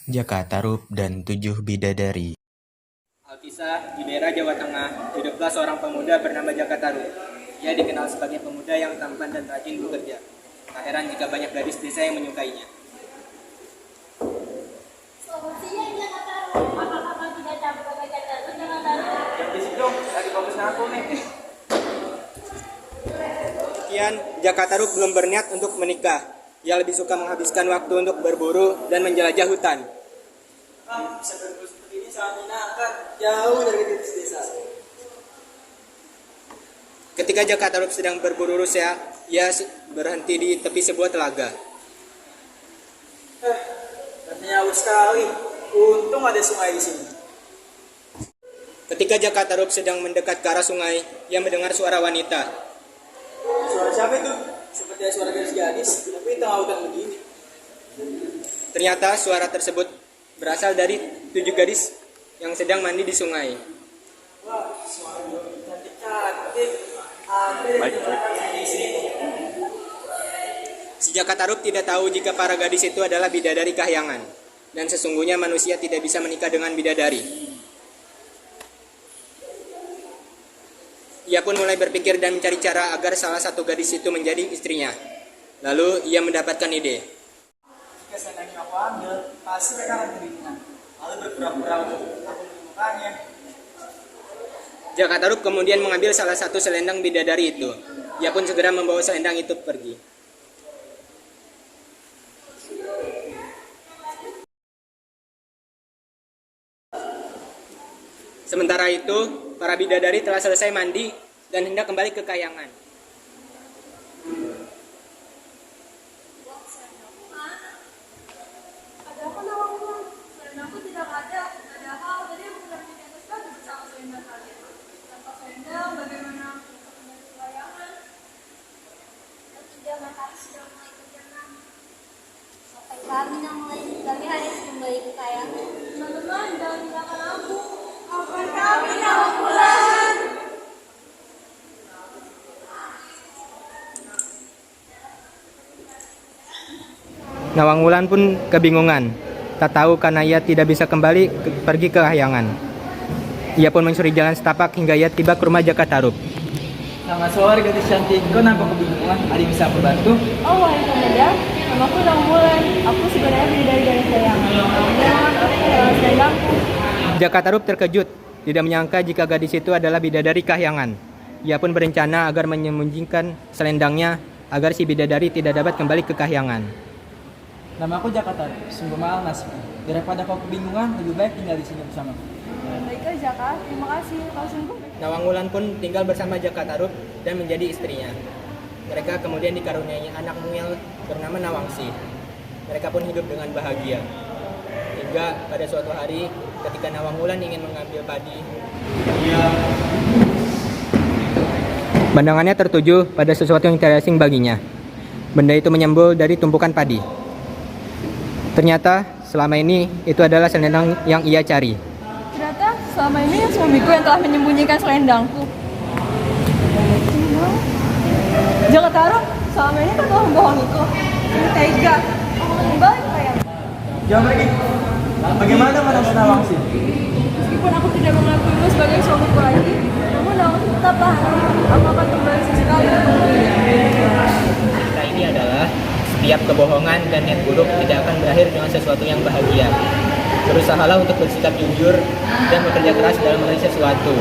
Jakatarup dan 7 Bidadari. Alkisah, di daerah Jawa Tengah, hiduplah seorang pemuda bernama Jakatarup. Ia dikenal sebagai pemuda yang tampan dan rajin bekerja. Tak heran jika banyak gadis desa yang menyukainya. Selamat siang, Jakatarup. Apa kabar tidak capek Jakatarup? Jakatarup. Yang di situ, lagi fokus aku nih. Sekian, Jakatarup belum berniat untuk menikah. Ia lebih suka menghabiskan waktu untuk berburu dan menjelajah hutan. Bisa berburu seperti ini sangat menyenangkan, jauh dari gadis desa. Ketika Jakatarup sedang berburu rusa, ia berhenti di tepi sebuah telaga. Rasanya haus sekali. Untung ada sungai di sini. Ketika Jakatarup sedang mendekat ke arah sungai, ia mendengar suara wanita. Suara siapa itu? Seperti suara gadis-gadis, tapi di tengah hutan begini. Ternyata suara tersebut berasal dari 7 gadis yang sedang mandi di sungai. Wah, suara cantik-cantik. Ada di sini. Si Jakatarup tidak tahu jika para gadis itu adalah bidadari kahyangan, dan sesungguhnya manusia tidak bisa menikah dengan bidadari. Ia pun mulai berpikir dan mencari cara agar salah satu gadis itu menjadi istrinya. Lalu ia mendapatkan ide. Jika seandainya aku ambil, pasti mereka akan kebingungan. Lalu berpura-pura untuk aku menemukannya. Jakatarup kemudian mengambil salah satu selendang bidadari itu. Ia pun segera membawa selendang itu pergi. Sementara itu, para bidadari telah selesai mandi dan hendak kembali ke kahyangan. Ada apa Nawangula? Selendangku tidak ada. Padahal tadi aku sudah di atas batu bersama selendang kalian. Tanpa selendang, bagaimana aku bisa kembali ke layangan? Dan sudah matahari sudah mulai terbenam. Sampai kami harus kembali ke kayangan. Teman-teman, jangan tinggalkan aku. Maafkan kami, Nawangula. Nawangwulan pun kebingungan, tak tahu karena ia tidak bisa kembali pergi ke kahyangan. Ia pun mencuri jalan setapak hingga ia tiba ke rumah Jakatarup. Selamat sore gadis cantik. Kau nampak kebingungan? Ada yang bisa aku bantu? Oh, wahai pemuda, namaku Nawangwulan. Aku sebenarnya bidadari dari kayangan. Namun, aku kehilangan selendangku. Jakatarup terkejut, tidak menyangka jika gadis itu adalah bidadari kahyangan. Ia pun berencana agar menyembunyikan selendangnya agar si bidadari tidak dapat kembali ke kahyangan. Nama aku Jakatarup. Sungguh mahal nasibnya. Daripada kau kebingungan, lebih baik tinggal di sini bersamaku. Baiklah, Jaka. Terima kasih. Kau sungguh. Nawangwulan pun tinggal bersama Jakatarup dan menjadi istrinya. Mereka kemudian dikaruniai anak mungil bernama Nawangsi. Mereka pun hidup dengan bahagia. Hingga pada suatu hari ketika Nawangwulan ingin mengambil padi, pandangannya tertuju pada sesuatu yang tidak asing baginya. Benda itu menyembul dari tumpukan padi. Ternyata selama ini itu adalah selendang yang ia cari. Ternyata selama ini suamiku yang telah menyembunyikan selendangku. Jakatarup, selama ini kau telah membohongiku. Ini tega. Kembali ke kayangan. Jangan pergi. Bagaimana Madam Nawangsi? Meskipun aku tidak mengakuimu sebagai suamiku lagi, namun Nawangsi tetaplah aku akan kembali sesekali menemuinya. Cerita ini adalah setiap kebohongan dan niat buruk tidak akan berakhir dengan sesuatu yang bahagia. Berusahalah untuk bersikap jujur dan bekerja keras dalam mengenai sesuatu.